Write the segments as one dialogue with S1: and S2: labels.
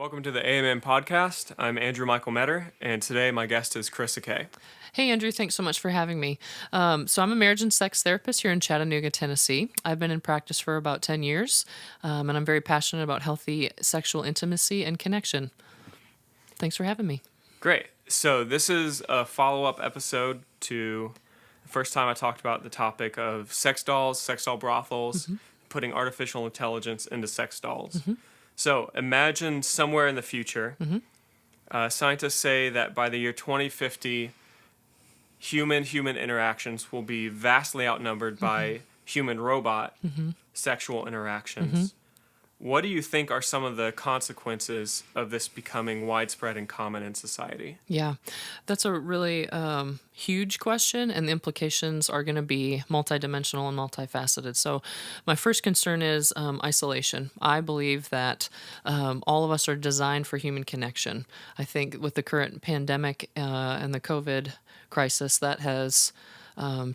S1: Welcome to the AMM podcast. I'm Andrew Michael Metter, and today my guest is Karisa Kaye.
S2: Hey, Andrew, thanks so much for having me. So I'm a marriage and sex therapist here in Chattanooga, Tennessee. I've been in practice for about 10 years, and I'm very passionate about healthy sexual intimacy and connection. Thanks for having me.
S1: Great. So this is a follow-up episode to the first time I talked about the topic of sex dolls, sex doll brothels, putting artificial intelligence into sex dolls. So imagine somewhere in the future, scientists say that by the year 2050, human-human interactions will be vastly outnumbered by human-robot sexual interactions. What do you think are some of the consequences of this becoming widespread and common in society?
S2: Yeah, that's a really huge question, and the implications are going to be multidimensional and multifaceted. So, my first concern is isolation. I believe that all of us are designed for human connection. I think with the current pandemic and the COVID crisis, that has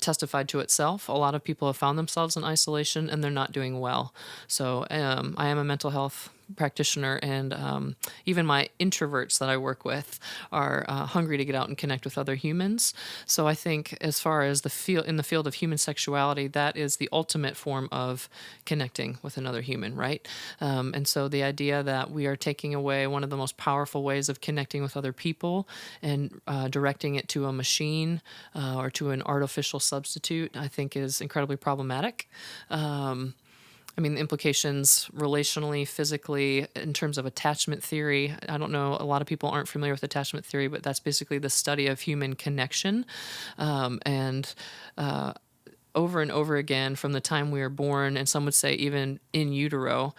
S2: testified to itself. A lot of people have found themselves in isolation and they're not doing well. So I am a mental health practitioner, and even my introverts that I work with are hungry to get out and connect with other humans. So I think as far as in the field of human sexuality, that is the ultimate form of connecting with another human, right? And so the idea that we are taking away one of the most powerful ways of connecting with other people and directing it to a machine or to an artificial substitute, I think is incredibly problematic. The implications relationally, physically, in terms of attachment theory. I don't know, a lot of people aren't familiar with attachment theory, but that's basically the study of human connection. Over and over again, from the time we are born, and some would say even in utero,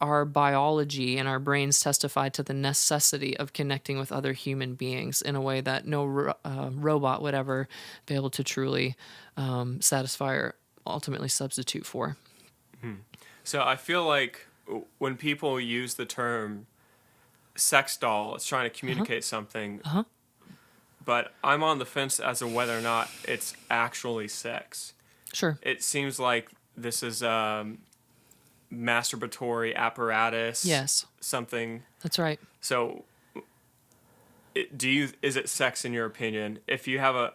S2: our biology and our brains testify to the necessity of connecting with other human beings in a way that no robot would ever be able to truly satisfy or ultimately substitute for.
S1: So I feel like when people use the term sex doll, it's trying to communicate something, but I'm on the fence as to whether or not it's actually sex.
S2: Sure.
S1: It seems like this is masturbatory apparatus.
S2: Yes.
S1: Something.
S2: That's right.
S1: So is it sex in your opinion? If you have a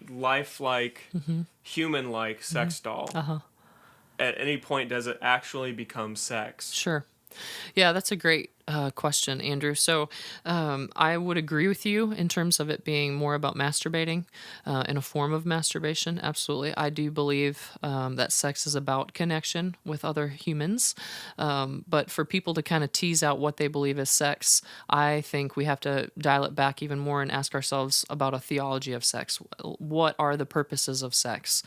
S1: lifelike, human-like sex doll, at any point does it actually become sex?
S2: Sure. Yeah, that's a great question, Andrew. So I would agree with you in terms of it being more about masturbating in a form of masturbation. Absolutely. I do believe that sex is about connection with other humans. But for people to kind of tease out what they believe is sex, I think we have to dial it back even more and ask ourselves about a theology of sex. What are the purposes of sex?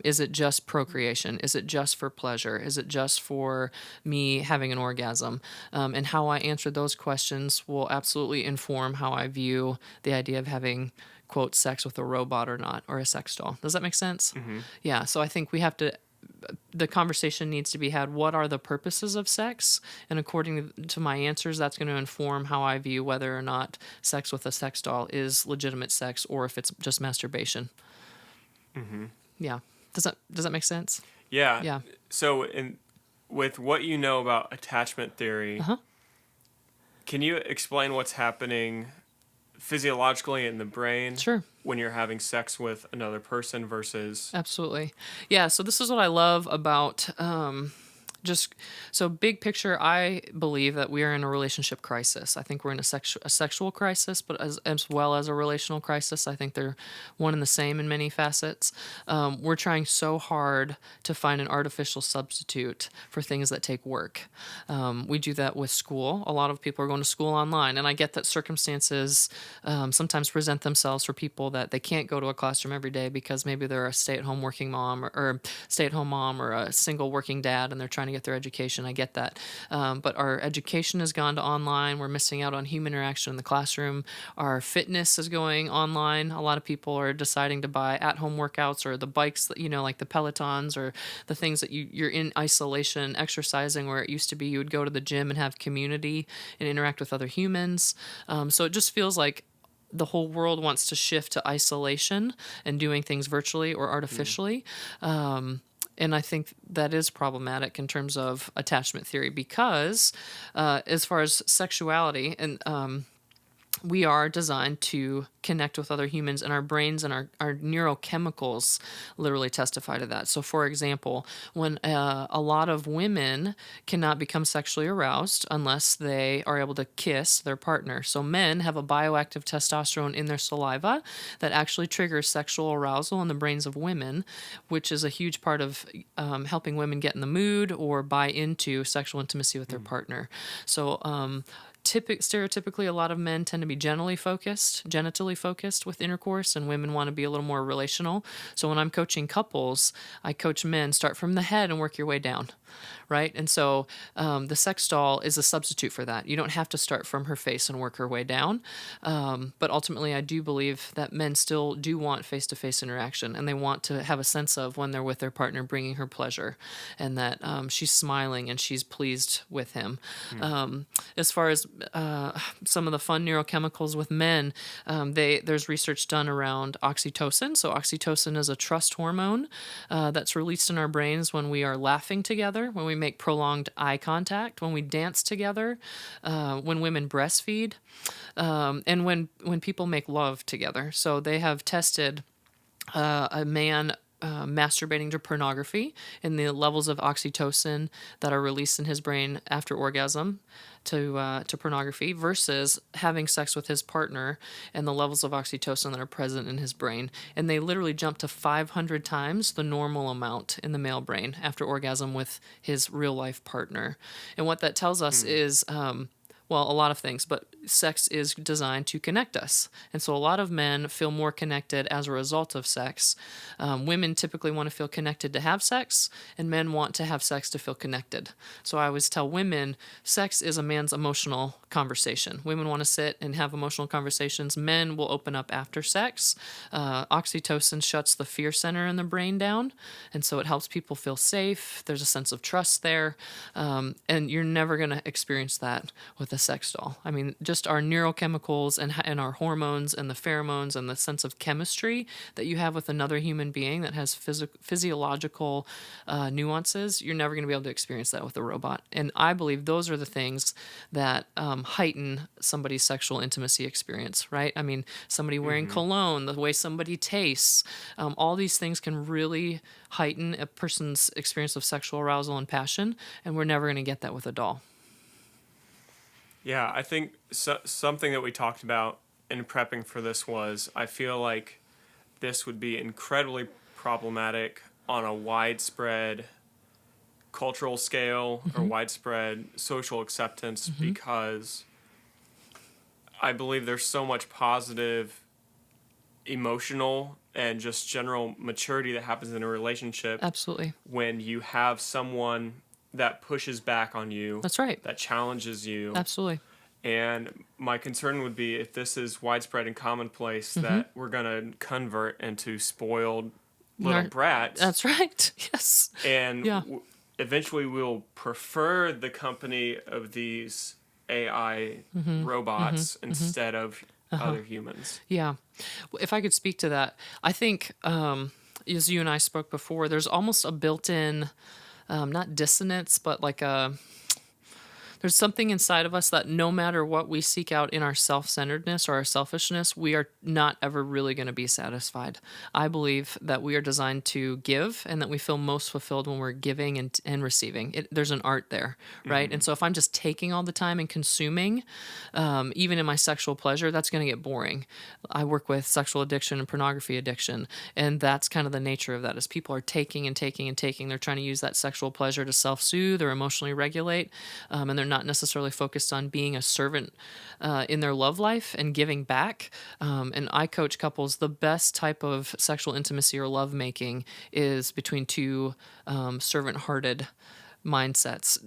S2: Is it just procreation? Is it just for pleasure? Is it just for me having an orgasm? And how I answer those questions will absolutely inform how I view the idea of having, quote, sex with a robot or not, or a sex doll. Does that make sense? Yeah, so I think the conversation needs to be had, what are the purposes of sex? And according to my answers, that's going to inform how I view whether or not sex with a sex doll is legitimate sex or if it's just masturbation. Yeah. Does that make sense?
S1: Yeah.
S2: Yeah.
S1: So with what you know about attachment theory, can you explain what's happening physiologically in the brain when you're having sex with another person versus...
S2: Absolutely. Yeah, so this is what I love about so big picture, I believe that we are in a relationship crisis. I think we're in a sexual crisis, but as well as a relational crisis. I think they're one and the same in many facets. We're trying so hard to find an artificial substitute for things that take work. We do that with school. A lot of people are going to school online, and I get that circumstances sometimes present themselves for people that they can't go to a classroom every day because maybe they're a stay-at-home working mom or stay-at-home mom or a single working dad, and they're trying to get their education. I get that. But our education has gone to online. We're missing out on human interaction in the classroom. Our fitness is going online. A lot of people are deciding to buy at-home workouts or the bikes, like the Pelotons or the things that you're in isolation exercising, where it used to be you would go to the gym and have community and interact with other humans. So it just feels like the whole world wants to shift to isolation and doing things virtually or artificially. And I think that is problematic in terms of attachment theory because, as far as sexuality, and we are designed to connect with other humans, and our brains and our neurochemicals literally testify to that. So, for example, when a lot of women cannot become sexually aroused unless they are able to kiss their partner. So, men have a bioactive testosterone in their saliva that actually triggers sexual arousal in the brains of women, which is a huge part of helping women get in the mood or buy into sexual intimacy with their partner. So, stereotypically, a lot of men tend to be genitally focused with intercourse, and women want to be a little more relational. So when I'm coaching couples, I coach men start from the head and work your way down, right? And so the sex doll is a substitute for that. You don't have to start from her face and work her way down. But ultimately, I do believe that men still do want face-to-face interaction, and they want to have a sense of when they're with their partner bringing her pleasure, and that she's smiling and she's pleased with him. As far as some of the fun neurochemicals with men, there's research done around oxytocin. So oxytocin is a trust hormone that's released in our brains when we are laughing together, when we make prolonged eye contact, when we dance together, when women breastfeed, and when people make love together. So they have tested a man masturbating to pornography and the levels of oxytocin that are released in his brain after orgasm to pornography versus having sex with his partner and the levels of oxytocin that are present in his brain. And they literally jump to 500 times the normal amount in the male brain after orgasm with his real life partner. And what that tells us is, well, a lot of things, but sex is designed to connect us. And so a lot of men feel more connected as a result of sex. Women typically want to feel connected to have sex, and men want to have sex to feel connected. So I always tell women, sex is a man's emotional conversation. Women want to sit and have emotional conversations. Men will open up after sex. Oxytocin shuts the fear center in the brain down, and so it helps people feel safe. There's a sense of trust there, and you're never going to experience that with a sex doll. I mean, just our neurochemicals and our hormones and the pheromones and the sense of chemistry that you have with another human being that has physiological nuances, you're never going to be able to experience that with a robot. And I believe those are the things that heighten somebody's sexual intimacy experience, right? I mean, somebody wearing cologne, the way somebody tastes, all these things can really heighten a person's experience of sexual arousal and passion, and we're never going to get that with a doll.
S1: Yeah, I think something that we talked about in prepping for this was I feel like this would be incredibly problematic on a widespread cultural scale or widespread social acceptance because I believe there's so much positive emotional and just general maturity that happens in a relationship.
S2: Absolutely.
S1: When you have someone that pushes back on you.
S2: That's right.
S1: That challenges you.
S2: Absolutely.
S1: And my concern would be if this is widespread and commonplace that we're going to convert into spoiled little brats.
S2: That's right. Yes.
S1: And eventually we'll prefer the company of these AI robots instead of other humans.
S2: Yeah. If I could speak to that, I think, as you and I spoke before, there's almost a built-in, not dissonance, but like there's something inside of us that no matter what we seek out in our self-centeredness or our selfishness, we are not ever really going to be satisfied. I believe that we are designed to give and that we feel most fulfilled when we're giving and receiving. There's an art there, right? And so if I'm just taking all the time and consuming, even in my sexual pleasure, that's going to get boring. I work with sexual addiction and pornography addiction, and that's kind of the nature of that is people are taking and taking and taking. They're trying to use that sexual pleasure to self-soothe or emotionally regulate, and they're not necessarily focused on being a servant in their love life and giving back. And I coach couples. The best type of sexual intimacy or love making is between two servant-hearted mindsets,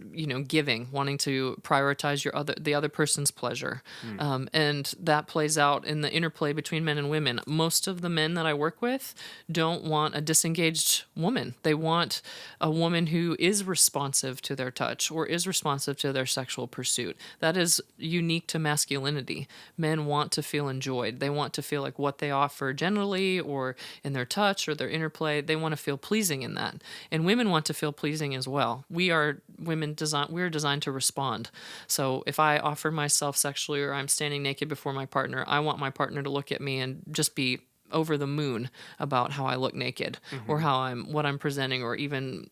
S2: giving, wanting to prioritize the other person's pleasure. And that plays out in the interplay between men and women. Most of the men that I work with don't want a disengaged woman. They want a woman who is responsive to their touch or is responsive to their sexual pursuit. That is unique to masculinity. Men want to feel enjoyed. They want to feel like what they offer generally or in their touch or their interplay, they want to feel pleasing in that. And women want to feel pleasing as well. We're designed to respond. So if I offer myself sexually or I'm standing naked before my partner, I want my partner to look at me and just be over the moon about how I look naked or what I'm presenting or even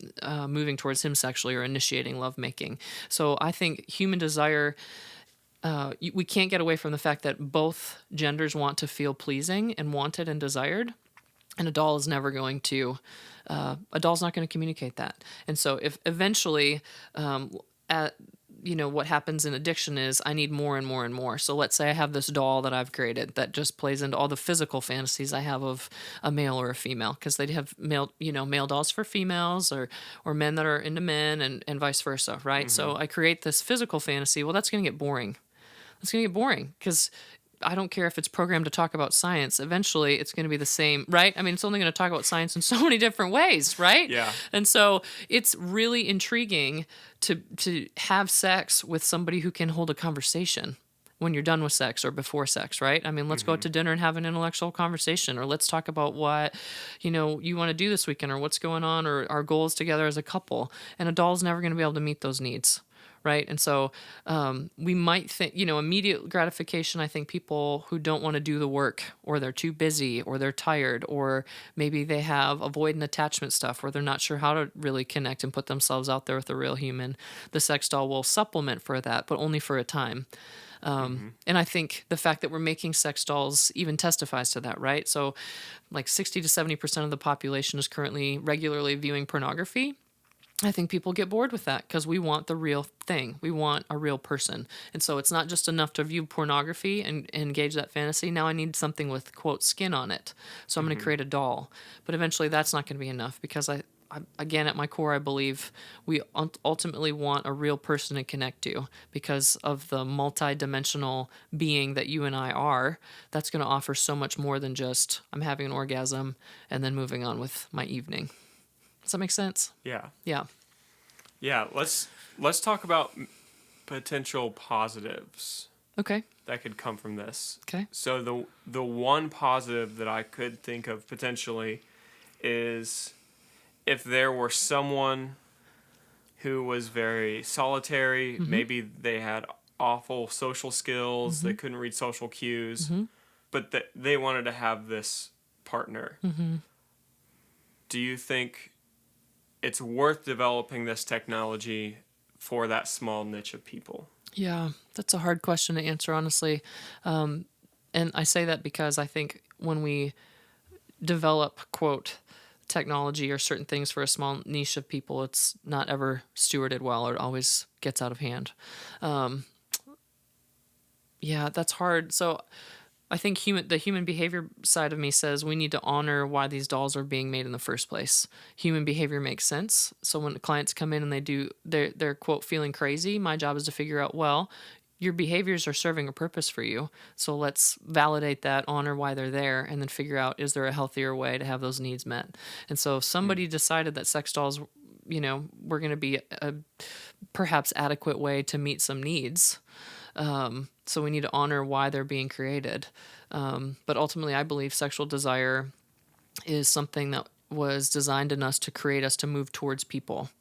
S2: moving towards him sexually or initiating lovemaking. So I think human desire, we can't get away from the fact that both genders want to feel pleasing and wanted and desired. And a doll is never going to, a doll's not going to communicate that. And so if eventually, what happens in addiction is I need more and more and more. So let's say I have this doll that I've created that just plays into all the physical fantasies I have of a male or a female, because they have male dolls for females or men that are into men and vice versa, right? So I create this physical fantasy. Well, that's going to get boring. It's going to get boring because I don't care if it's programmed to talk about science. Eventually, it's going to be the same, right? I mean, it's only going to talk about science in so many different ways, right?
S1: Yeah.
S2: And so it's really intriguing to have sex with somebody who can hold a conversation when you're done with sex or before sex, right? I mean, let's go out to dinner and have an intellectual conversation, or let's talk about what, you want to do this weekend, or what's going on, or our goals together as a couple. And a doll's never going to be able to meet those needs. Right. And so we might think, immediate gratification. I think people who don't want to do the work, or they're too busy, or they're tired, or maybe they have avoidant attachment stuff where they're not sure how to really connect and put themselves out there with a real human. The sex doll will supplement for that, but only for a time. And I think the fact that we're making sex dolls even testifies to that, right? So like 60 to 70% of the population is currently regularly viewing pornography. I think people get bored with that because we want the real thing. We want a real person. And so it's not just enough to view pornography and engage that fantasy. Now I need something with, quote, skin on it. So I'm going to create a doll. But eventually that's not going to be enough because I again, at my core, I believe we ultimately want a real person to connect to because of the multi-dimensional being that you and I are. That's going to offer so much more than just I'm having an orgasm and then moving on with my evening. Does that make sense?
S1: Yeah.
S2: Yeah.
S1: Yeah. Let's talk about potential positives.
S2: Okay.
S1: That could come from this.
S2: Okay.
S1: So the one positive that I could think of potentially is if there were someone who was very solitary, maybe they had awful social skills, they couldn't read social cues, but they wanted to have this partner. Do you think it's worth developing this technology for that small niche of people?
S2: Yeah, that's a hard question to answer, honestly. And I say that because I think when we develop, quote, technology or certain things for a small niche of people, it's not ever stewarded well, or it always gets out of hand. Yeah, that's hard. So I think the human behavior side of me says we need to honor why these dolls are being made in the first place. Human behavior makes sense. So when the clients come in and they're quote feeling crazy, my job is to figure out, well, your behaviors are serving a purpose for you. So let's validate that, honor why they're there, and then figure out, is there a healthier way to have those needs met? And so if somebody decided that sex dolls, were going to be a perhaps adequate way to meet some needs, so we need to honor why they're being created. But ultimately, I believe sexual desire is something that was designed in us to create us to move towards people.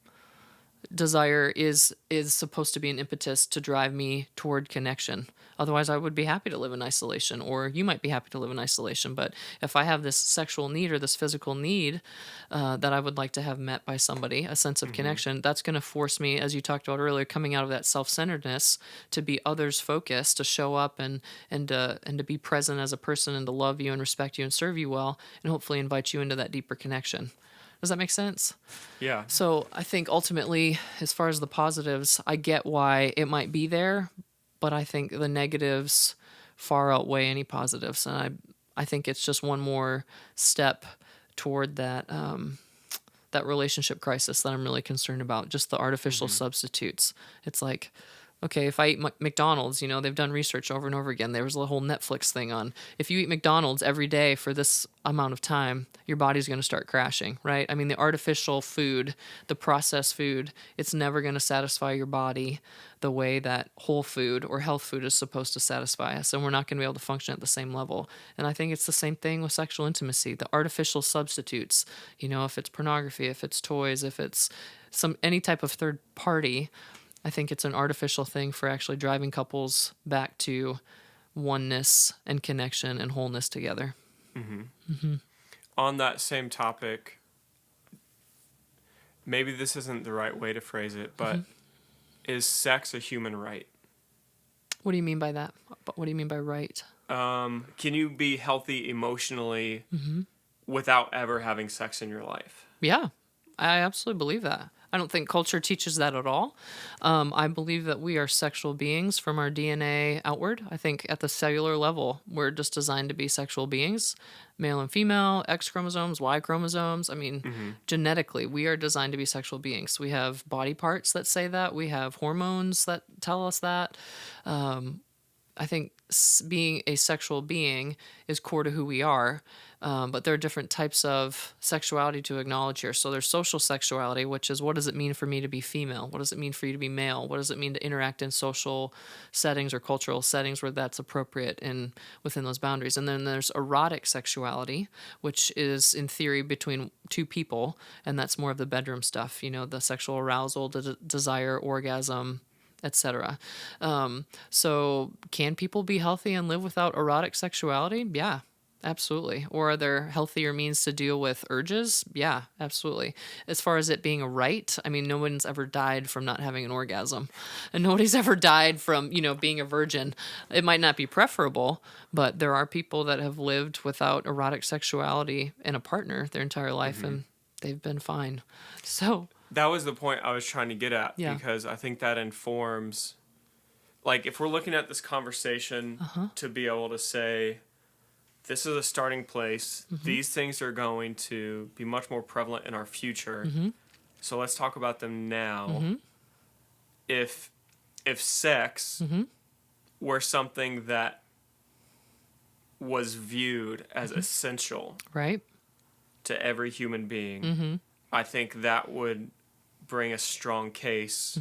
S2: Desire is supposed to be an impetus to drive me toward connection. Otherwise, I would be happy to live in isolation, or you might be happy to live in isolation. But if I have this sexual need or this physical need that I would like to have met by somebody, a sense of connection, that's going to force me, as you talked about earlier, coming out of that self-centeredness to be others-focused, to show up and to be present as a person and to love you and respect you and serve you well, and hopefully invite you into that deeper connection. Does that make sense?
S1: Yeah.
S2: So I think ultimately, as far as the positives, I get why it might be there, but I think the negatives far outweigh any positives. And I think it's just one more step toward that that relationship crisis that I'm really concerned about, just the artificial substitutes. It's like, okay, if I eat McDonald's, they've done research over and over again. There was a whole Netflix thing on if you eat McDonald's every day for this amount of time, your body's going to start crashing, right? I mean, the artificial food, the processed food, it's never going to satisfy your body the way that whole food or health food is supposed to satisfy us. And we're not going to be able to function at the same level. And I think it's the same thing with sexual intimacy. The artificial substitutes, if it's pornography, if it's toys, if it's any type of third party, I think it's an artificial thing for actually driving couples back to oneness and connection and wholeness together.
S1: On that same topic, maybe this isn't the right way to phrase it, but is sex a human right?
S2: What do you mean by that? What do you mean by right?
S1: Can you be healthy emotionally without ever having sex in your life?
S2: Yeah, I absolutely believe that. I don't think culture teaches that at all. I believe that we are sexual beings from our DNA outward. I think at the cellular level, we're just designed to be sexual beings, male and female, X chromosomes, Y chromosomes. I mean, genetically, we are designed to be sexual beings. We have body parts that say that. We have hormones that tell us that. I think being a sexual being is core to who we are, but there are different types of sexuality to acknowledge here. So there's social sexuality, which is what does it mean for me to be female? What does it mean for you to be male? What does it mean to interact in social settings or cultural settings where that's appropriate within those boundaries? And then there's erotic sexuality, which is in theory between two people, and that's more of the bedroom stuff, the sexual arousal, the desire, orgasm, etc. So can people be healthy and live without erotic sexuality? Yeah, absolutely. Or are there healthier means to deal with urges? Yeah, absolutely. As far as it being a right, I mean, no one's ever died from not having an orgasm. And nobody's ever died from, being a virgin. It might not be preferable, but there are people that have lived without erotic sexuality and a partner their entire life, and they've been fine. So
S1: that was the point I was trying to get at,
S2: Yeah.
S1: because I think that informs, like, if we're looking at this conversation to be able to say, this is a starting place, these things are going to be much more prevalent in our future, so let's talk about them now. If sex were something that was viewed as essential
S2: right.
S1: to every human being, I think that would bring a strong case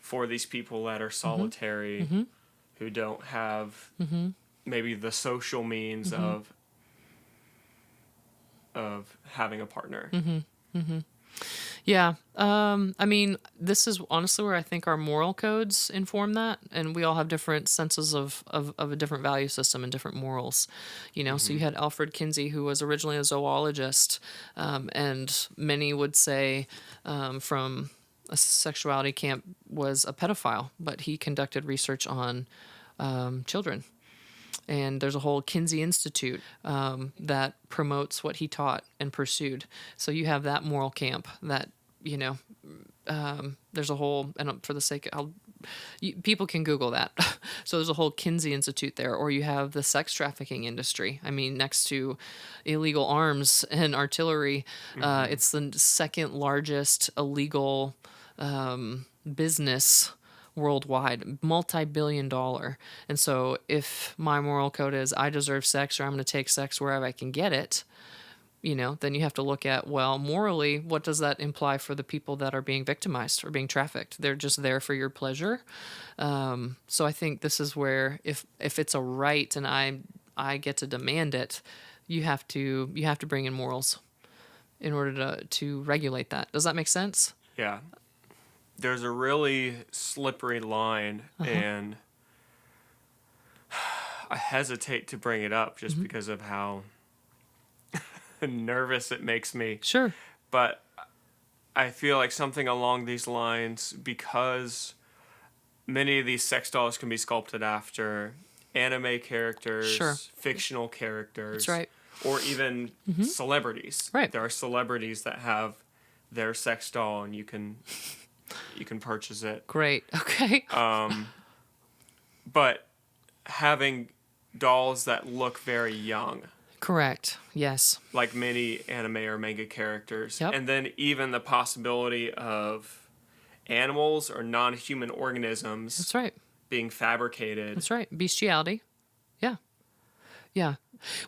S1: for these people that are solitary, who don't have maybe the social means of having a partner.
S2: Yeah. I mean, this is honestly where I think our moral codes inform that. And we all have different senses of a different value system and different morals. So you had Alfred Kinsey, who was originally a zoologist. And many would say from a sexuality camp was a pedophile, but he conducted research on children. And there's a whole Kinsey Institute that promotes what he taught and pursued. So you have that moral camp that, there's a whole, and for the sake of, people can Google that. So there's a whole Kinsey Institute there. Or you have the sex trafficking industry. I mean, next to illegal arms and artillery, it's the second largest illegal business worldwide, multi-billion-dollar. And so if my moral code is I deserve sex, or I'm going to take sex wherever I can get it, then you have to look at, well, morally, what does that imply for the people that are being victimized or being trafficked? They're just there for your pleasure. So I think this is where if it's a right and I get to demand it, you have to bring in morals in order to regulate that. Does that make sense?
S1: Yeah. There's a really slippery line, and I hesitate to bring it up just because of how nervous it makes me.
S2: Sure.
S1: But I feel like something along these lines, because many of these sex dolls can be sculpted after anime characters,
S2: Sure.
S1: fictional characters,
S2: That's right.
S1: or even celebrities.
S2: Right.
S1: There are celebrities that have their sex doll, and you can purchase it.
S2: Great. Okay.
S1: But having dolls that look very young,
S2: Correct. Yes.
S1: like many anime or manga characters.
S2: Yep.
S1: And then even the possibility of animals or non-human organisms
S2: That's right.
S1: being fabricated.
S2: That's right. Bestiality. Yeah. Yeah.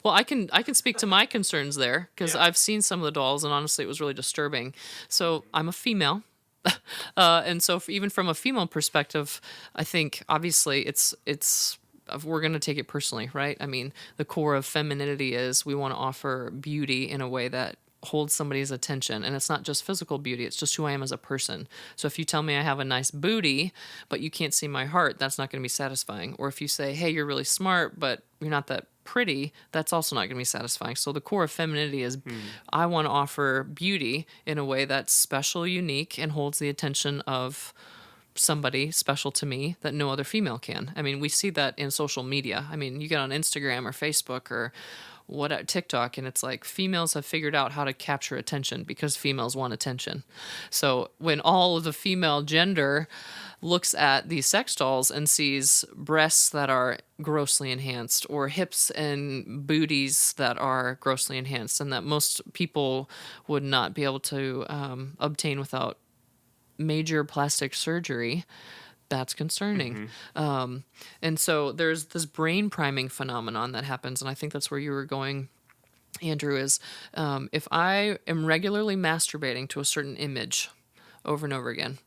S2: Well, I can speak to my concerns there because
S1: Yeah.
S2: I've seen some of the dolls, and honestly, it was really disturbing. So I'm a female, and so even from a female perspective, I think obviously it's we're going to take it personally, right? I mean, the core of femininity is we want to offer beauty in a way that holds somebody's attention, and it's not just physical beauty, it's just who I am as a person. So if you tell me I have a nice booty but you can't see my heart, that's not going to be satisfying. Or if you say, hey, you're really smart but you're not that pretty, that's also not going to be satisfying. So the core of femininity is I want to offer beauty in a way that's special, unique, and holds the attention of somebody special to me that no other female can. I mean, we see that in social media. I mean, you get on Instagram or Facebook or what TikTok, and it's like females have figured out how to capture attention because females want attention. So when all of the female gender looks at these sex dolls and sees breasts that are grossly enhanced or hips and booties that are grossly enhanced and that most people would not be able to obtain without major plastic surgery, that's concerning. And so there's this brain priming phenomenon that happens, and I think that's where you were going, Andrew, is if I am regularly masturbating to a certain image over and over again,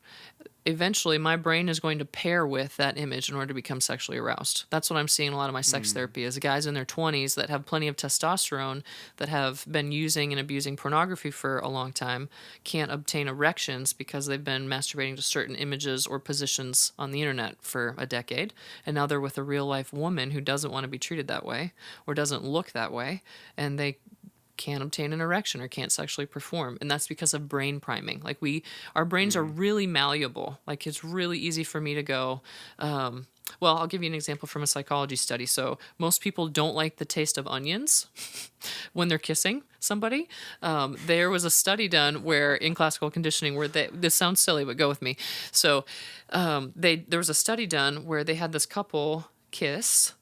S2: eventually my brain is going to pair with that image in order to become sexually aroused. That's what I'm seeing in a lot of my sex therapy is guys in their 20s that have plenty of testosterone that have been using and abusing pornography for a long time can't obtain erections because they've been masturbating to certain images or positions on the internet for a decade. And now they're with a real life woman who doesn't want to be treated that way or doesn't look that way. And they can't obtain an erection or can't sexually perform, and that's because of brain priming. Like our brains are really malleable. Like it's really easy for me to go well, I'll give you an example from a psychology study. So most people don't like the taste of onions when they're kissing somebody. There was a study done where in classical conditioning where this sounds silly, but go with me. So there was a study done where they had this couple kiss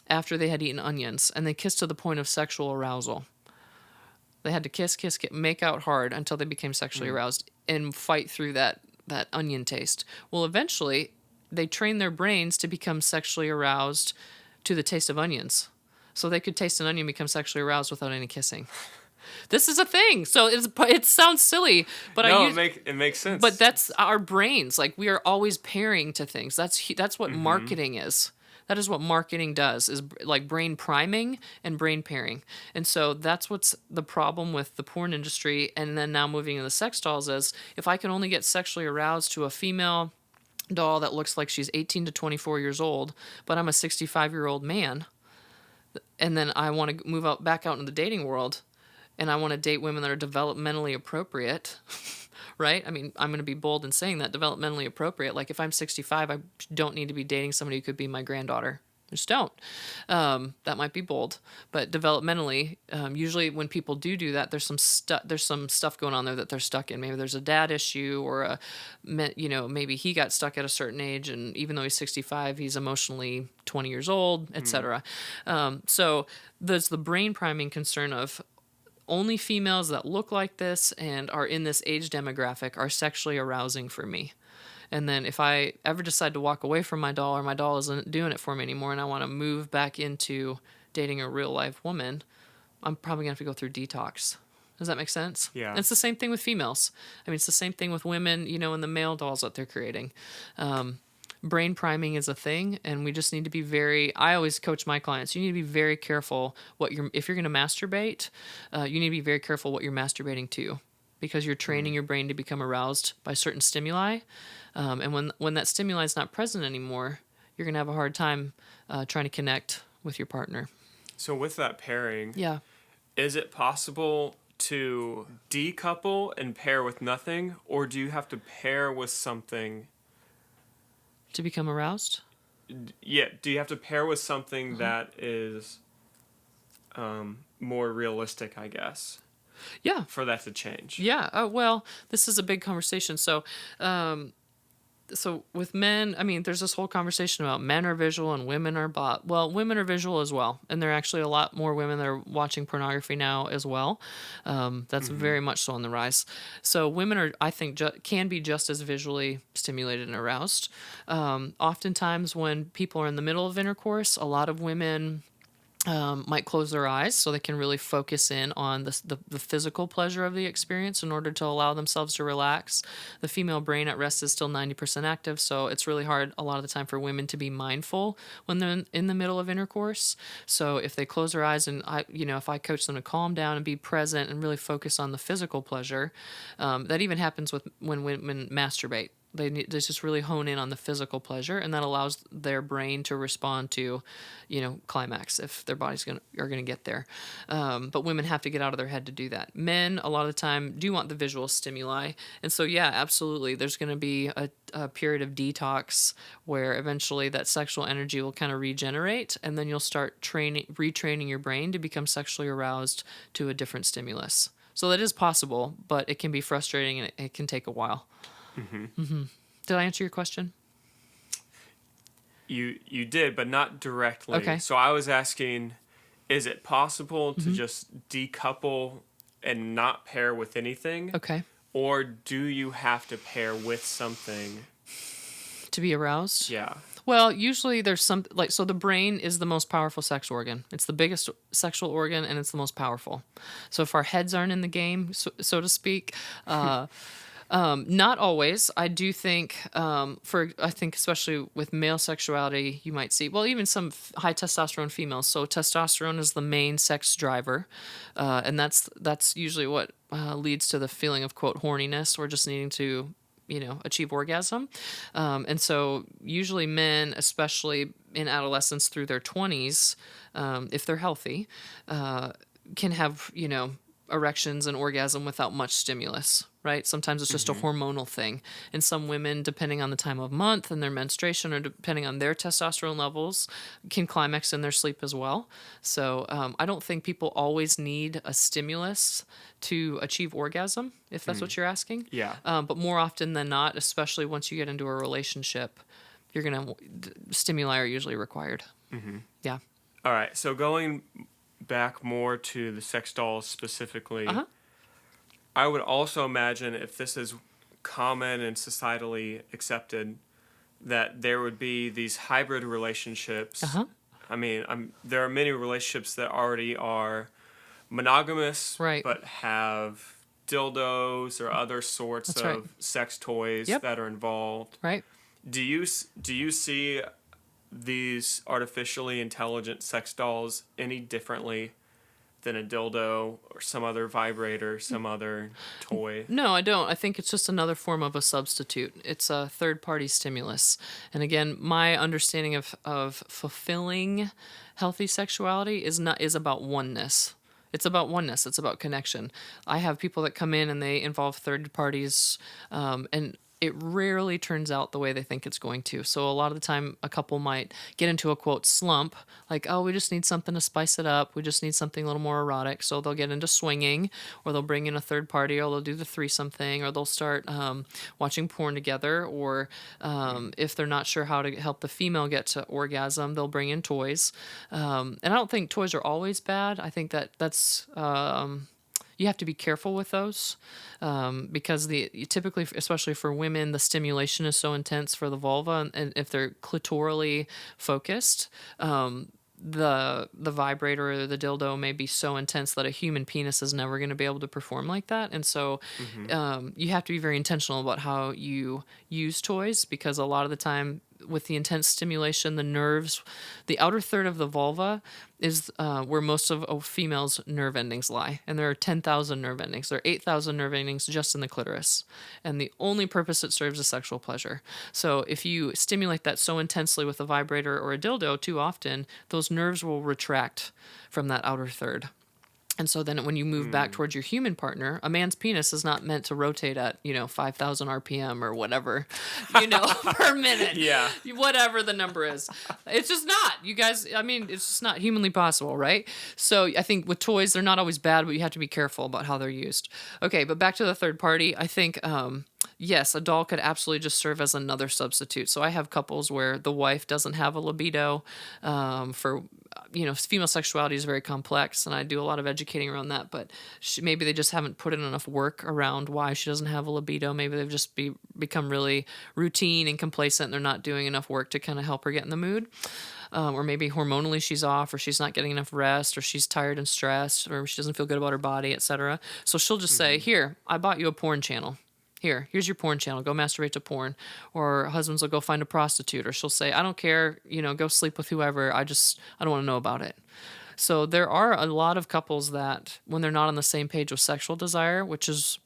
S2: after they had eaten onions, and they kissed to the point of sexual arousal. They had to kiss, make out hard until they became sexually aroused and fight through that onion taste. Well, eventually, they trained their brains to become sexually aroused to the taste of onions. So they could taste an onion and become sexually aroused without any kissing. This is a thing. So it sounds silly, but
S1: it makes sense.
S2: But that's our brains. Like we are always pairing to things. That's what marketing is. That is what marketing does, is like brain priming and brain pairing. And so that's what's the problem with the porn industry. And then now moving into the sex dolls is if I can only get sexually aroused to a female doll that looks like she's 18 to 24 years old, but I'm a 65-year-old man, and then I want to move back out into the dating world, and I want to date women that are developmentally appropriate, right? I mean, I'm going to be bold in saying that, developmentally appropriate. Like, if I'm 65, I don't need to be dating somebody who could be my granddaughter. I just don't. That might be bold. But developmentally, usually when people do that, there's some stuff going on there that they're stuck in. Maybe there's a dad issue or, maybe he got stuck at a certain age, and even though he's 65, he's emotionally 20 years old, etc. So there's the brain priming concern of only females that look like this and are in this age demographic are sexually arousing for me. And then if I ever decide to walk away from my doll or my doll isn't doing it for me anymore and I want to move back into dating a real life woman, I'm probably going to have to go through detox. Does that make sense?
S1: Yeah.
S2: And it's the same thing with females. I mean, it's the same thing with women, and the male dolls that they're creating. Brain priming is a thing, and we just need to be I always coach my clients, you need to be very careful if you're going to masturbate, you need to be very careful what you're masturbating to, because you're training your brain to become aroused by certain stimuli. And when that stimuli is not present anymore, you're going to have a hard time trying to connect with your partner.
S1: So with that pairing,
S2: Yeah.
S1: is it possible to decouple and pair with nothing, or do you have to pair with something?
S2: To become aroused?
S1: Yeah, do you have to pair with something that is more realistic, I guess?
S2: Yeah.
S1: For that to change.
S2: Yeah. Oh, well, this is a big conversation. So So with men, I mean, there's this whole conversation about men are visual and women are bot. Well, women are visual as well, and there are actually a lot more women that are watching pornography now as well. That's very much so on the rise. So women are, I think, can be just as visually stimulated and aroused. Oftentimes, when people are in the middle of intercourse, a lot of women might close their eyes so they can really focus in on the physical pleasure of the experience in order to allow themselves to relax. The female brain at rest is still 90% active, so it's really hard a lot of the time for women to be mindful when they're in the middle of intercourse. So if they close their eyes and if I coach them to calm down and be present and really focus on the physical pleasure, that even happens when women masturbate. They just really hone in on the physical pleasure, and that allows their brain to respond to, climax if their bodies are gonna get there. But women have to get out of their head to do that. Men, a lot of the time, do want the visual stimuli, and so yeah, absolutely, there's gonna be a period of detox where eventually that sexual energy will kind of regenerate, and then you'll start retraining your brain to become sexually aroused to a different stimulus. So that is possible, but it can be frustrating and it can take a while. Did I answer your question?
S1: You did, but not directly.
S2: Okay.
S1: So I was asking, is it possible to just decouple and not pair with anything?
S2: Okay.
S1: Or do you have to pair with something?
S2: To be aroused?
S1: Yeah.
S2: Well, usually there's so the brain is the most powerful sex organ. It's the biggest sexual organ and it's the most powerful. So if our heads aren't in the game, so to speak, not always. I do think, I think especially with male sexuality, you might see, well, even some high testosterone females. So testosterone is the main sex driver, and that's usually what leads to the feeling of, quote, horniness or just needing to, achieve orgasm. And so usually men, especially in adolescence through their 20s, if they're healthy, can have, erections and orgasm without much stimulus, right? Sometimes it's just a hormonal thing. And some women, depending on the time of month and their menstruation or depending on their testosterone levels, can climax in their sleep as well. So I don't think people always need a stimulus to achieve orgasm, if that's what you're asking.
S1: Yeah.
S2: But more often than not, especially once you get into a relationship, stimuli are usually required. Yeah.
S1: All right. So going back more to the sex dolls specifically, I would also imagine if this is common and societally accepted, that there would be these hybrid relationships. I mean, there are many relationships that already are monogamous,
S2: right,
S1: but have dildos or other sorts
S2: That's
S1: of
S2: right.
S1: sex toys that are involved.
S2: Right.
S1: Do you see these artificially intelligent sex dolls any differently than a dildo or some other vibrator, some other toy?
S2: No, I don't. I think it's just another form of a substitute. It's a third-party stimulus. And again, my understanding of fulfilling healthy sexuality is about oneness. It's about oneness. It's about connection. I have people that come in and they involve third parties, and it rarely turns out the way they think it's going to. So a lot of the time, a couple might get into a, quote, slump, like, oh, we just need something to spice it up. We just need something a little more erotic. So they'll get into swinging, or they'll bring in a third party, or they'll do the threesome thing, or they'll start watching porn together, or if they're not sure how to help the female get to orgasm, they'll bring in toys. And I don't think toys are always bad. I think that's... you have to be careful with those because typically, especially for women, the stimulation is so intense for the vulva, and if they're clitorally focused, the vibrator or the dildo may be so intense that a human penis is never going to be able to perform like that. And so you have to be very intentional about how you use toys, because a lot of the time with the intense stimulation, the nerves, the outer third of the vulva is where most of a female's nerve endings lie. And there are 10,000 nerve endings. There are 8,000 nerve endings just in the clitoris. And the only purpose it serves is sexual pleasure. So if you stimulate that so intensely with a vibrator or a dildo too often, those nerves will retract from that outer third. And so then when you move back towards your human partner, a man's penis is not meant to rotate at, 5,000 RPM or whatever, per minute.
S1: Yeah.
S2: Whatever the number is. It's just not. You guys, I mean, it's just not humanly possible, right? So I think with toys, they're not always bad, but you have to be careful about how they're used. Okay, but back to the third party. I think yes, a doll could absolutely just serve as another substitute. So I have couples where the wife doesn't have a libido. Female sexuality is very complex, and I do a lot of educating around that. But maybe they just haven't put in enough work around why she doesn't have a libido. Maybe they've just become really routine and complacent, and they're not doing enough work to kind of help her get in the mood. Or maybe hormonally she's off, or she's not getting enough rest, or she's tired and stressed, or she doesn't feel good about her body, etc. So she'll just say, "Here, I bought you a porn channel. Here's your porn channel. Go masturbate to porn." Or husbands will go find a prostitute, or she'll say, "I don't care, go sleep with whoever. I don't want to know about it." So there are a lot of couples that when they're not on the same page with sexual desire, which is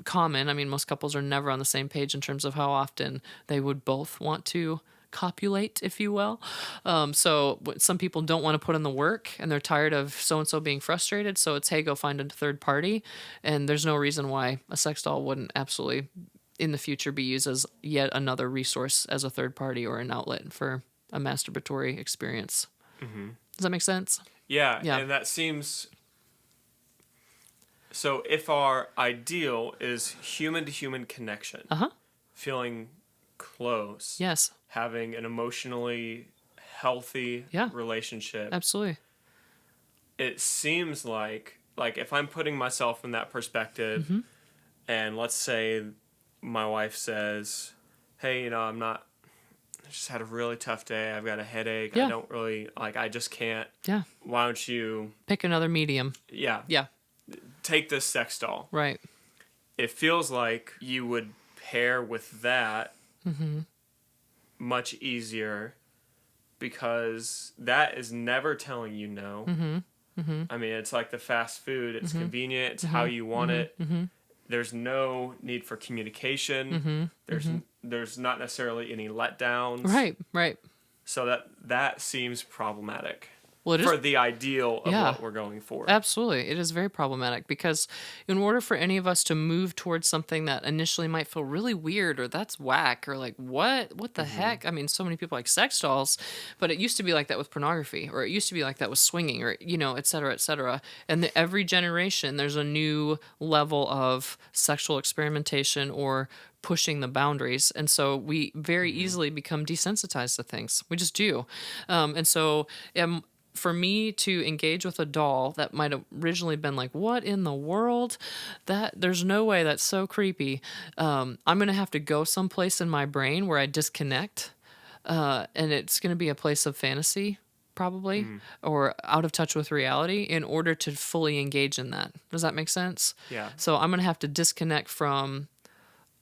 S2: common. I mean, most couples are never on the same page in terms of how often they would both want to copulate, if you will. So some people don't want to put in the work, and they're tired of so-and-so being frustrated. So it's, hey, go find a third party. And there's no reason why a sex doll wouldn't absolutely in the future be used as yet another resource as a third party or an outlet for a masturbatory experience. Mm-hmm. Does that make sense?
S1: Yeah. And that seems... So if our ideal is human-to-human connection, feeling close,
S2: yes,
S1: having an emotionally healthy relationship,
S2: absolutely,
S1: it seems like if I'm putting myself in that perspective, and let's say my wife says, "Hey, I just had a really tough day. I've got a headache. I don't really I just can't. Why don't you
S2: pick another medium?" Yeah.
S1: Take this sex doll.
S2: Right.
S1: It feels like you would pair with that much easier, because that is never telling you no. I mean, it's like the fast food. It's convenient. It's how you want it. There's no need for communication. There's not necessarily any letdowns.
S2: Right.
S1: So that seems problematic.
S2: Well,
S1: for the ideal of what we're going for.
S2: Absolutely. It is very problematic, because in order for any of us to move towards something that initially might feel really weird, or that's whack, or like, what the heck? I mean, so many people like sex dolls, but it used to be like that with pornography, or it used to be like that with swinging, or, et cetera, et cetera. And every generation, there's a new level of sexual experimentation or pushing the boundaries. And so we very easily become desensitized to things. We just do. And so for me to engage with a doll that might have originally been like, what in the world? There's no way, that's so creepy. I'm going to have to go someplace in my brain where I disconnect. And it's going to be a place of fantasy, probably, or out of touch with reality, in order to fully engage in that. Does that make sense?
S1: Yeah.
S2: So I'm going to have to disconnect from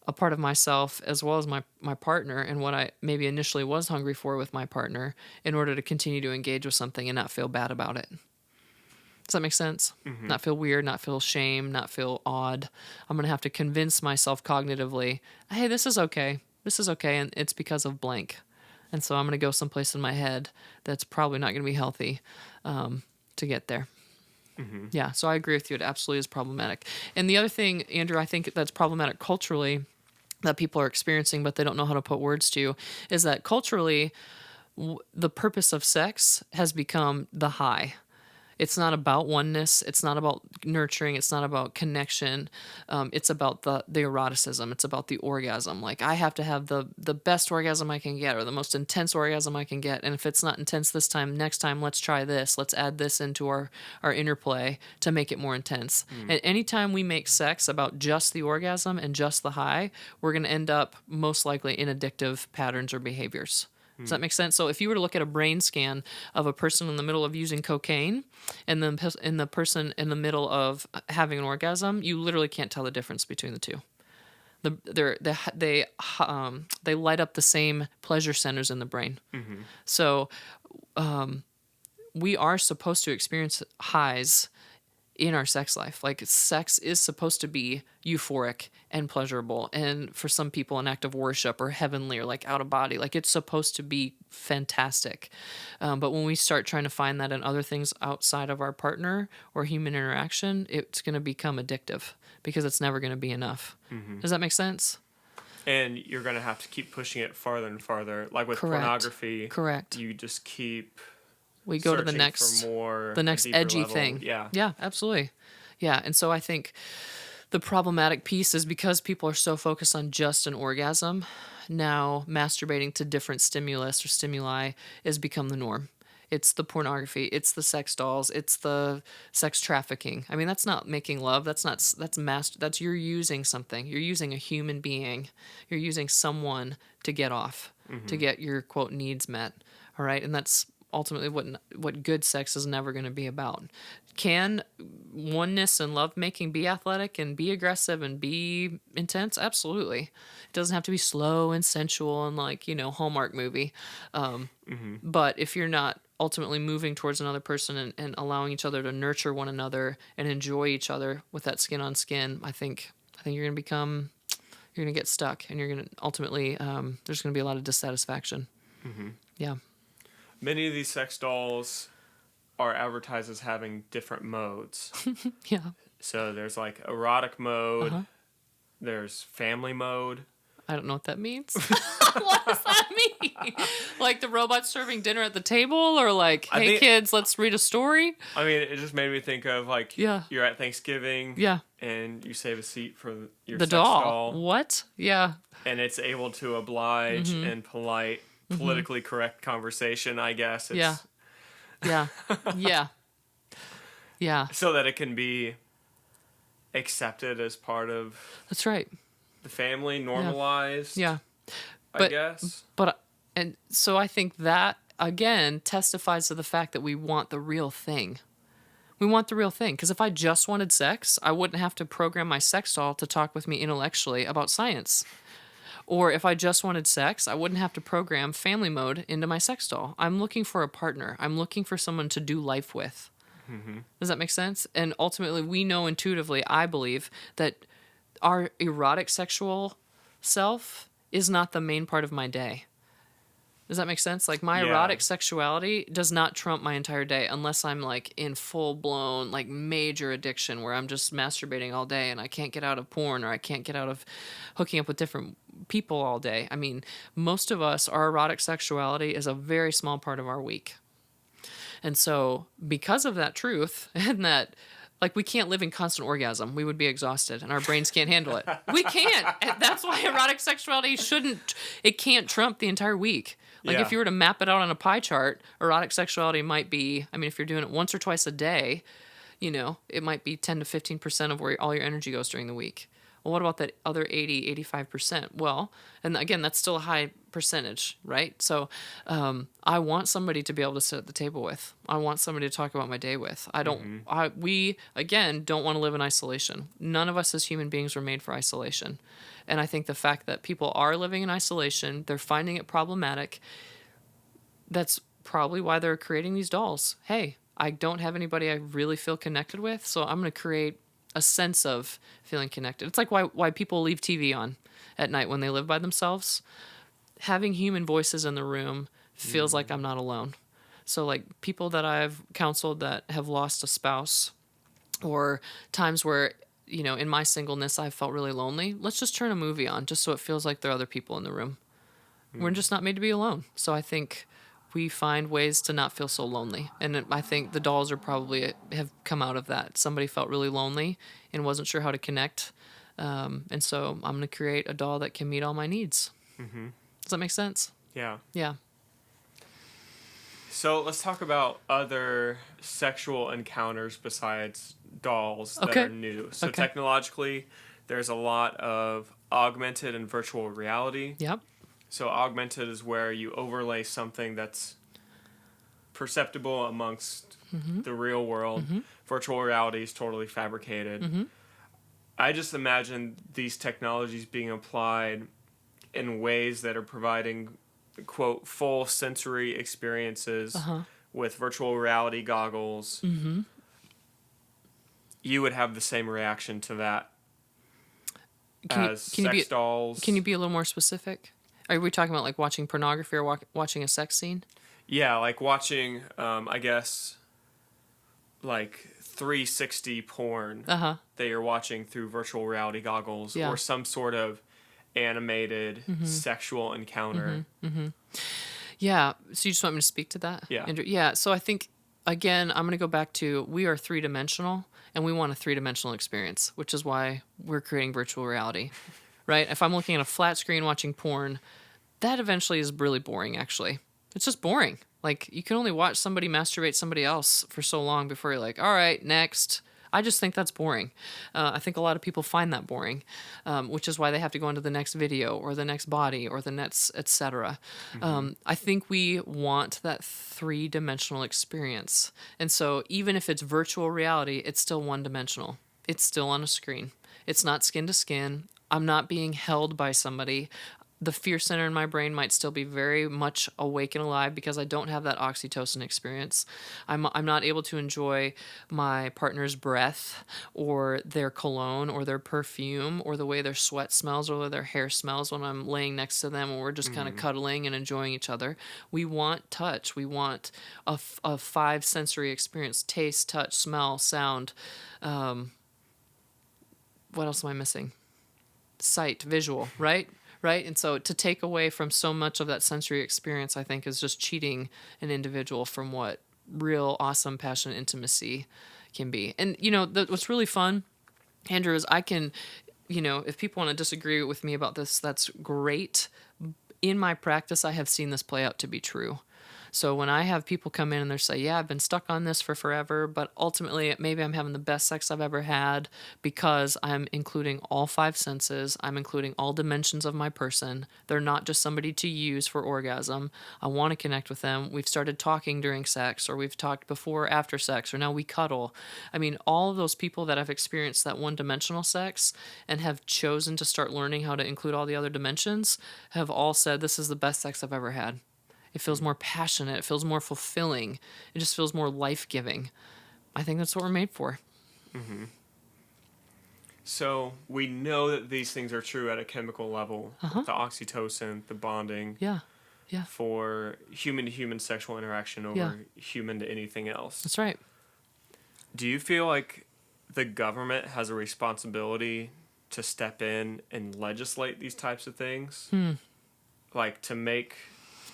S2: a part of myself as well as my partner and what I maybe initially was hungry for with my partner, in order to continue to engage with something and not feel bad about it. Does that make sense? Not feel weird, not feel shame, not feel odd. I'm going to have to convince myself cognitively, hey, this is okay. This is okay, and it's because of blank. And so I'm going to go someplace in my head that's probably not going to be healthy to get there. Yeah, so I agree with you. It absolutely is problematic. And the other thing, Andrew, I think that's problematic culturally, that people are experiencing but they don't know how to put words to, is that culturally the purpose of sex has become the high. It's not about oneness. It's not about nurturing. It's not about connection. It's about the eroticism. It's about the orgasm. Like, I have to have the best orgasm I can get, or the most intense orgasm I can get. And if it's not intense this time, next time, let's try this. Let's add this into our interplay to make it more intense. And anytime we make sex about just the orgasm and just the high, we're going to end up most likely in addictive patterns or behaviors. Does that make sense? So if you were to look at a brain scan of a person in the middle of using cocaine and then the person in the middle of having an orgasm, you literally can't tell the difference between the two. They light up the same pleasure centers in the brain. So we are supposed to experience highs in our sex life. Like, sex is supposed to be euphoric and pleasurable, and for some people an act of worship or heavenly or like out of body. Like, it's supposed to be fantastic. But when we start trying to find that in other things outside of our partner or human interaction, it's going to become addictive, because it's never going to be enough. Does that make sense?
S1: And you're going to have to keep pushing it farther and farther. Like with
S2: Correct.
S1: Pornography.
S2: Correct.
S1: You just keep...
S2: We go to the next edgy
S1: level.
S2: thing.
S1: Yeah.
S2: Yeah, absolutely. Yeah. And so I think The problematic piece is because people are so focused on just an orgasm, now masturbating to different stimulus or stimuli has become the norm. It's the pornography, it's the sex dolls, it's the sex trafficking. I mean, that's not making love. That's you're using something. You're using a human being. You're using someone to get off, to get your quote needs met. All right, and that's ultimately what good sex is never going to be about. Can oneness and lovemaking be athletic and be aggressive and be intense? Absolutely. It doesn't have to be slow and sensual and like, Hallmark movie. But if you're not ultimately moving towards another person and allowing each other to nurture one another and enjoy each other with that skin on skin, I think you're going to get stuck, and you're going to ultimately, there's going to be a lot of dissatisfaction. Yeah.
S1: Many of these sex dolls are advertised as having different modes.
S2: Yeah.
S1: So there's like erotic mode, there's family mode.
S2: I don't know what that means. What does that mean? Like the robot serving dinner at the table, or like, hey kids, let's read a story?
S1: I mean, it just made me think of like, you're at Thanksgiving, and you save a seat for your
S2: the
S1: sex doll.
S2: What? Yeah.
S1: And it's able to oblige in polite, politically correct conversation, I guess.
S2: Yeah.
S1: So that it can be accepted as part of
S2: That's right.
S1: the family, normalized.
S2: Yeah.
S1: I guess.
S2: And so I think that again testifies to the fact that we want the real thing. We want the real thing, because if I just wanted sex, I wouldn't have to program my sex doll to talk with me intellectually about science. Or if I just wanted sex, I wouldn't have to program family mode into my sex doll. I'm looking for a partner. I'm looking for someone to do life with. Does that make sense? And ultimately, we know intuitively, I believe, that our erotic sexual self is not the main part of my day. Does that make sense? Like my erotic sexuality does not trump my entire day unless I'm like in full blown like major addiction where I'm just masturbating all day and I can't get out of porn, or I can't get out of hooking up with different people all day. I mean, most of us, our erotic sexuality is a very small part of our week. And so because of that truth, and that like we can't live in constant orgasm, we would be exhausted and our brains can't handle it. We can't. And that's why erotic sexuality can't trump the entire week. Like if you were to map it out on a pie chart, erotic sexuality might be, I mean, if you're doing it once or twice a day, it might be 10 to 15% of where all your energy goes during the week. Well, what about that other 80, 85%? Well, and again, that's still a high percentage, right? So I want somebody to be able to sit at the table with. I want somebody to talk about my day with. We, again, don't want to live in isolation. None of us as human beings were made for isolation. And I think the fact that people are living in isolation, they're finding it problematic, that's probably why they're creating these dolls. Hey, I don't have anybody I really feel connected with, so I'm going to create a sense of feeling connected. It's like why people leave TV on at night when they live by themselves. Having human voices in the room feels like I'm not alone. So like people that I've counseled that have lost a spouse, or times where, in my singleness, I felt really lonely. Let's just turn a movie on just so it feels like there are other people in the room. We're just not made to be alone. So I think we find ways to not feel so lonely. And I think the dolls have come out of that. Somebody felt really lonely and wasn't sure how to connect. And so I'm going to create a doll that can meet all my needs. Does that make sense?
S1: Yeah.
S2: Yeah.
S1: So let's talk about other sexual encounters besides dolls that are new. So technologically, there's a lot of augmented and virtual reality.
S2: Yep.
S1: So augmented is where you overlay something that's perceptible amongst the real world. Virtual reality is totally fabricated. I just imagine these technologies being applied in ways that are providing, quote, full sensory experiences with virtual reality goggles. You would have the same reaction to that as sex dolls.
S2: Can you be a little more specific? Are we talking about like watching pornography or watching a sex scene?
S1: Yeah, like watching, I guess, like 360 porn that you're watching through virtual reality goggles, or some sort of animated sexual encounter.
S2: Yeah. So you just want me to speak to that?
S1: Yeah.
S2: Yeah. So I think, again, I'm going to go back to we are three-dimensional, and we want a three-dimensional experience, which is why we're creating virtual reality, right? If I'm looking at a flat screen watching porn, that eventually is really boring, actually. It's just boring. Like, you can only watch somebody masturbate somebody else for so long before you're like, all right, next. I just think that's boring. I think a lot of people find that boring, which is why they have to go into the next video or the next body or the next, etc. I think we want that three-dimensional experience. And so even if it's virtual reality, it's still one-dimensional. It's still on a screen. It's not skin to skin. I'm not being held by somebody. The fear center in my brain might still be very much awake and alive because I don't have that oxytocin experience. I'm not able to enjoy my partner's breath or their cologne or their perfume or the way their sweat smells or their hair smells when I'm laying next to them and we're just kind of cuddling and enjoying each other. We want touch. We want a five sensory experience: taste, touch, smell, sound. What else am I missing? Sight, visual, right? Right? And so to take away from so much of that sensory experience, I think, is just cheating an individual from what real awesome, passionate intimacy can be. And, what's really fun, Andrew, is I can, if people want to disagree with me about this, that's great. In my practice, I have seen this play out to be true. So when I have people come in and they say, yeah, I've been stuck on this for forever, but ultimately maybe I'm having the best sex I've ever had because I'm including all five senses. I'm including all dimensions of my person. They're not just somebody to use for orgasm. I want to connect with them. We've started talking during sex, or we've talked before or after sex, or now we cuddle. I mean, all of those people that have experienced that one-dimensional sex and have chosen to start learning how to include all the other dimensions have all said, this is the best sex I've ever had. It feels more passionate. It feels more fulfilling. It just feels more life-giving. I think that's what we're made for.
S1: Mm-hmm. So we know that these things are true at a chemical level. The oxytocin, the bonding.
S2: Yeah.
S1: For human-to-human sexual interaction over human to anything else.
S2: That's right.
S1: Do you feel like the government has a responsibility to step in and legislate these types of things? Like to make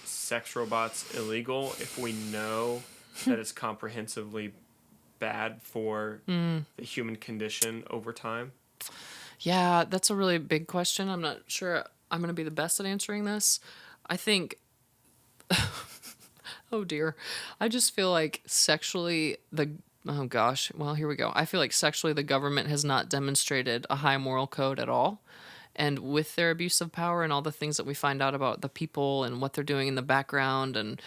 S1: sex robots illegal if we know that it's comprehensively bad for the human condition over time?
S2: Yeah, that's a really big question. I'm not sure I'm going to be the best at answering this. I think, oh dear, I just feel like sexually here we go. I feel like sexually the government has not demonstrated a high moral code at all. And with their abuse of power and all the things that we find out about the people and what they're doing in the background and,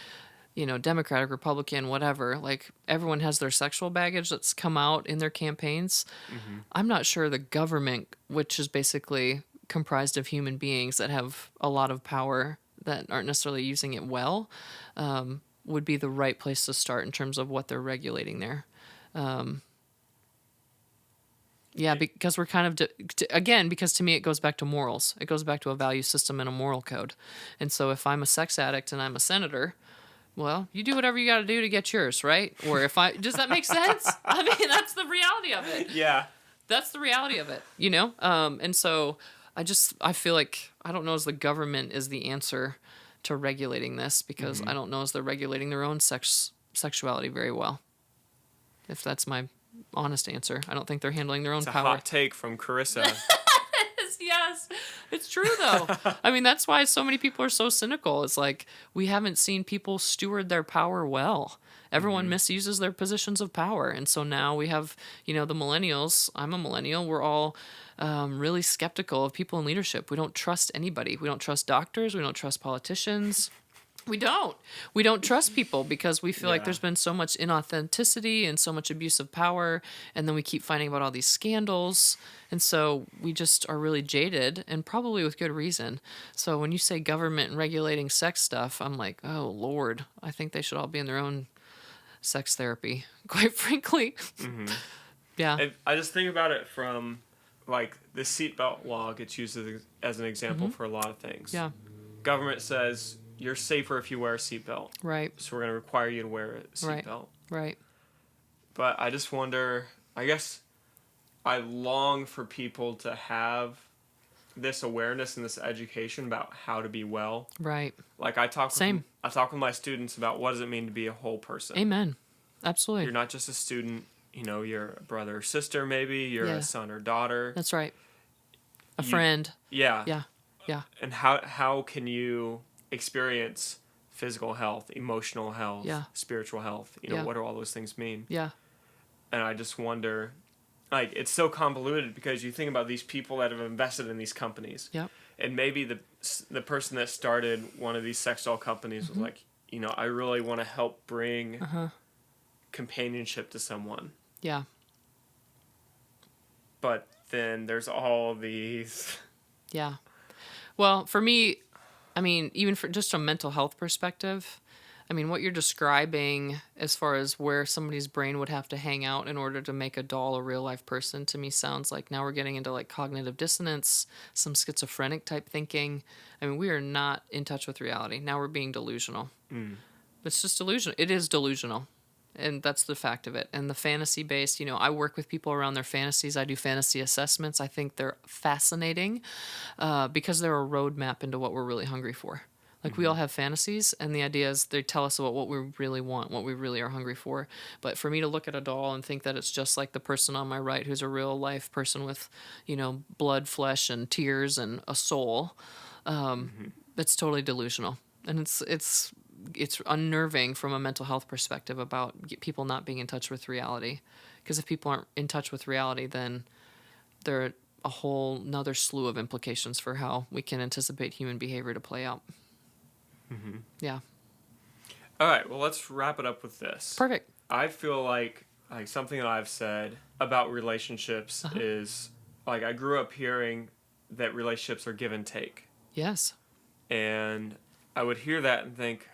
S2: Democratic, Republican, whatever, like everyone has their sexual baggage that's come out in their campaigns. I'm not sure the government, which is basically comprised of human beings that have a lot of power that aren't necessarily using it well, would be the right place to start in terms of what they're regulating there. Yeah, because we're kind of, because to me it goes back to morals. It goes back to a value system and a moral code. And so if I'm a sex addict and I'm a senator, well, you do whatever you got to do to get yours, right? Or does that make sense? I mean, that's the reality of it.
S1: Yeah.
S2: That's the reality of it, And so I feel like, I don't know as the government is the answer to regulating this because I don't know as they're regulating their own sexuality very well. If that's my honest answer. I don't think they're handling their own power.
S1: It's a hot take from Karisa.
S2: Yes. It's true, though. I mean, that's why so many people are so cynical. It's like we haven't seen people steward their power well. Everyone misuses their positions of power. And so now we have, the millennials. I'm a millennial. We're all really skeptical of people in leadership. We don't trust anybody. We don't trust doctors. We don't trust politicians. We don't. We don't trust people because we feel like there's been so much inauthenticity and so much abuse of power, and then we keep finding about all these scandals, and so we just are really jaded, and probably with good reason. So when you say government and regulating sex stuff, I'm like, oh, Lord, I think they should all be in their own sex therapy, quite frankly. Yeah.
S1: I just think about it from, like, the seatbelt law gets used as an example for a lot of things.
S2: Yeah.
S1: Government says you're safer if you wear a seatbelt.
S2: Right.
S1: So we're going to require you to wear a seatbelt.
S2: Right.
S1: But I just wonder, I guess I long for people to have this awareness and this education about how to be well.
S2: Right.
S1: Like I talk with my students about what does it mean to be a whole person.
S2: Amen. Absolutely.
S1: You're not just a student. you're a brother or sister, maybe you're
S2: Yeah.
S1: a son or daughter.
S2: That's right. A
S1: You-
S2: friend.
S1: Yeah.
S2: Yeah. Yeah.
S1: And how can you experience physical health, emotional health,
S2: Yeah.
S1: spiritual health?
S2: Yeah.
S1: What do all those things mean?
S2: Yeah.
S1: And I just wonder, like, it's so convoluted because you think about these people that have invested in these companies.
S2: Yep.
S1: And maybe the person that started one of these sex doll companies was like, I really want to help bring companionship to someone.
S2: Yeah.
S1: But then there's all these.
S2: Yeah. Well, for me, I mean, even for just a mental health perspective, I mean, what you're describing as far as where somebody's brain would have to hang out in order to make a doll a real life person, to me sounds like now we're getting into like cognitive dissonance, some schizophrenic type thinking. I mean, we are not in touch with reality. Now we're being delusional. It's just delusional. It is delusional. And that's the fact of it. And the fantasy based, I work with people around their fantasies. I do fantasy assessments. I think they're fascinating because they're a roadmap into what we're really hungry for. Like we all have fantasies, and the idea is they tell us about what we really want, what we really are hungry for. But for me to look at a doll and think that it's just like the person on my right who's a real life person with, blood, flesh, and tears and a soul, it's totally delusional. And it's unnerving from a mental health perspective about people not being in touch with reality. Because if people aren't in touch with reality, then there are a whole nother slew of implications for how we can anticipate human behavior to play out. Yeah.
S1: All right, well, let's wrap it up with this.
S2: Perfect.
S1: I feel like something that I've said about relationships is, like, I grew up hearing that relationships are give and take.
S2: Yes.
S1: And I would hear that and think,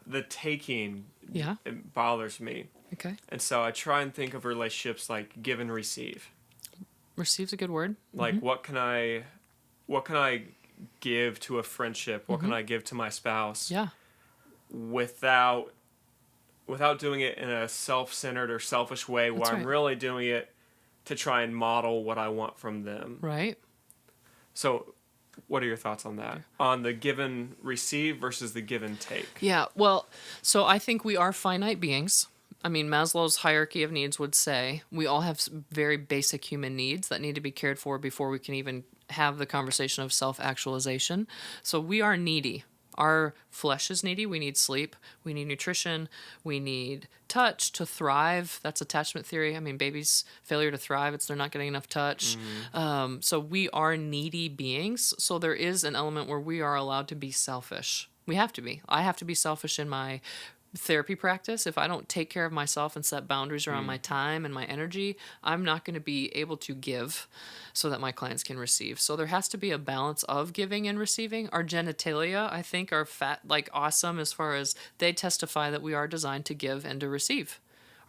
S1: the taking, it bothers me.
S2: Okay.
S1: And so I try and think of relationships like give and receive.
S2: Receive's a good word.
S1: Like, what can I give to a friendship? What can I give to my spouse?
S2: Yeah.
S1: Without doing it in a self-centered or selfish way where I'm really doing it to try and model what I want from them.
S2: Right.
S1: So what are your thoughts on that? On the give and receive versus the give and take?
S2: Yeah. Well, so I think we are finite beings. I mean, Maslow's hierarchy of needs would say we all have very basic human needs that need to be cared for before we can even have the conversation of self-actualization. So we are needy. Our flesh is needy. We need sleep. We need nutrition. We need touch to thrive. That's attachment theory. I mean, babies' failure to thrive, it's they're not getting enough touch. So we are needy beings. So there is an element where we are allowed to be selfish. We have to be. I have to be selfish in my therapy practice. If I don't take care of myself and set boundaries around my time and my energy, I'm not going to be able to give so that my clients can receive. So there has to be a balance of giving and receiving. Our genitalia, I think, are awesome as far as they testify that we are designed to give and to receive.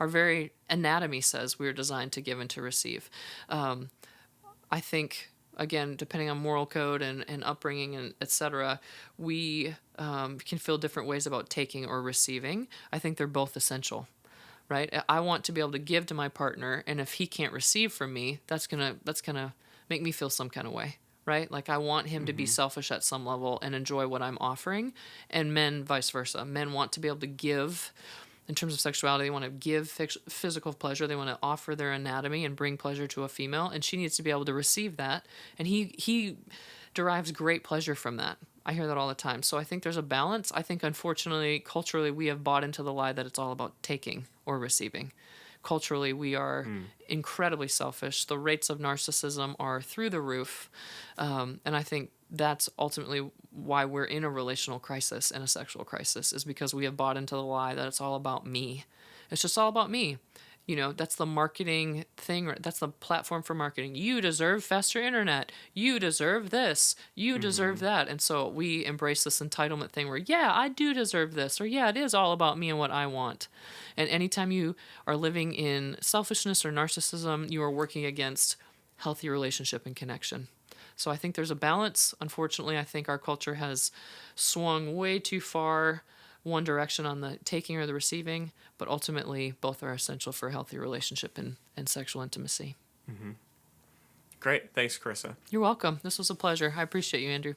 S2: Our very anatomy says we are designed to give and to receive. I think, again, depending on moral code and upbringing and et cetera, we can feel different ways about taking or receiving. I think they're both essential, right? I want to be able to give to my partner, and if he can't receive from me, that's gonna make me feel some kind of way, right? Like I want him to be selfish at some level and enjoy what I'm offering, and men vice versa. Men want to be able to give. In terms of sexuality, they want to give physical pleasure. They want to offer their anatomy and bring pleasure to a female, and she needs to be able to receive that. And he derives great pleasure from that. I hear that all the time. So I think there's a balance. I think, unfortunately, culturally, we have bought into the lie that it's all about taking or receiving. Culturally, we are incredibly selfish. The rates of narcissism are through the roof. And I think that's ultimately why we're in a relational crisis and a sexual crisis, is because we have bought into the lie that it's all about me. It's just all about me. That's the marketing thing. That's the platform for marketing. You deserve faster internet. You deserve this. You deserve that. And so we embrace this entitlement thing where, yeah, I do deserve this. Or, yeah, it is all about me and what I want. And anytime you are living in selfishness or narcissism, you are working against healthy relationship and connection. So I think there's a balance. Unfortunately, I think our culture has swung way too far one direction on the taking or the receiving, but ultimately both are essential for a healthy relationship and sexual intimacy.
S1: Great. Thanks, Karisa.
S2: You're welcome. This was a pleasure. I appreciate you, Andrew.